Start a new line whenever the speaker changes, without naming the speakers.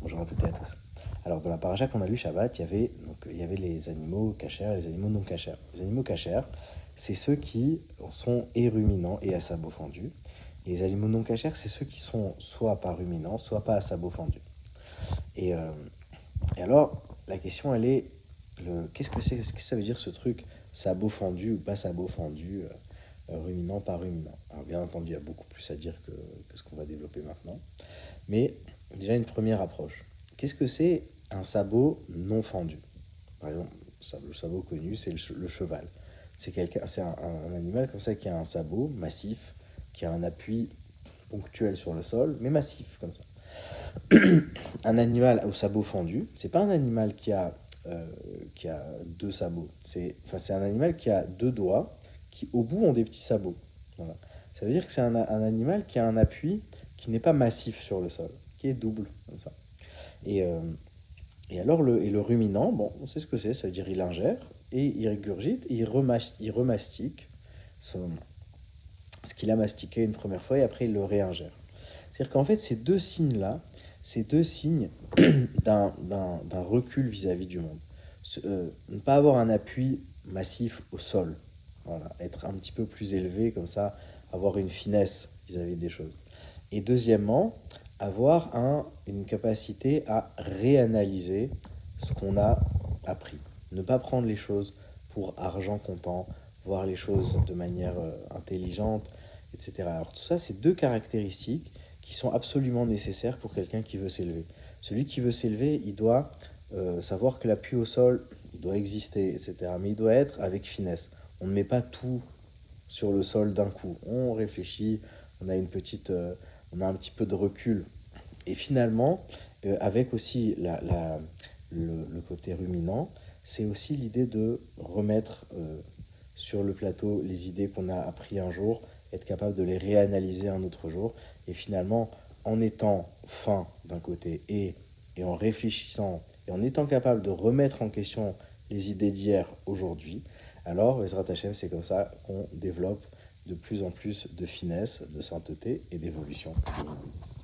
Bonjour à toutes et à tous. Alors, dans la paracha qu'on a lu Shabbat, il y avait les animaux cachers et les animaux non cachers. Les animaux cachers, c'est ceux qui sont et ruminants et à sabot fendu. Et les animaux non cachers, c'est ceux qui sont soit pas ruminants, soit pas à sabot fendu. Et, euh, et alors, la question, elle est, qu'est-ce que ça veut dire ce truc, sabot fendu ou pas sabot fendu, ruminant, pas ruminant? Alors, bien entendu, il y a beaucoup plus à dire que ce qu'on va développer maintenant. Mais déjà une première approche. Qu'est-ce que c'est un sabot non fendu? Par exemple, le sabot connu, c'est le cheval. C'est un animal comme ça qui a un sabot massif, qui a un appui ponctuel sur le sol, mais massif comme ça. Un animal au sabot fendu, c'est pas un animal qui a deux sabots. C'est un animal qui a deux doigts qui au bout ont des petits sabots. Voilà. Ça veut dire que c'est un animal qui a un appui qui n'est pas massif sur le sol, qui est double comme ça. Et, euh, et alors le ruminant, bon, on sait ce que c'est, ça veut dire il ingère et il régurgite et il remastique ce qu'il a mastiqué une première fois et après il le réingère. C'est-à-dire qu'en fait ces deux signes-là, ces deux signes d'un recul vis-à-vis du monde. Ne pas avoir un appui massif au sol, voilà, être un petit peu plus élevé comme ça, avoir une finesse vis-à-vis des choses. Et deuxièmement, avoir une capacité à réanalyser ce qu'on a appris. Ne pas prendre les choses pour argent comptant, voir les choses de manière intelligente, etc. Alors tout ça, c'est deux caractéristiques qui sont absolument nécessaires pour quelqu'un qui veut s'élever. Celui qui veut s'élever, il doit savoir que l'appui au sol, il doit exister, etc. Mais il doit être avec finesse. On ne met pas tout sur le sol d'un coup. On réfléchit, on a on a un petit peu de recul. Et finalement, avec aussi le côté ruminant, c'est aussi l'idée de remettre sur le plateau les idées qu'on a appris un jour, être capable de les réanalyser un autre jour. Et finalement, en étant fin d'un côté et en réfléchissant et en étant capable de remettre en question les idées d'hier aujourd'hui, alors, Ezrat Hashem, c'est comme ça qu'on développe de plus en plus de finesse, de sainteté et d'évolution.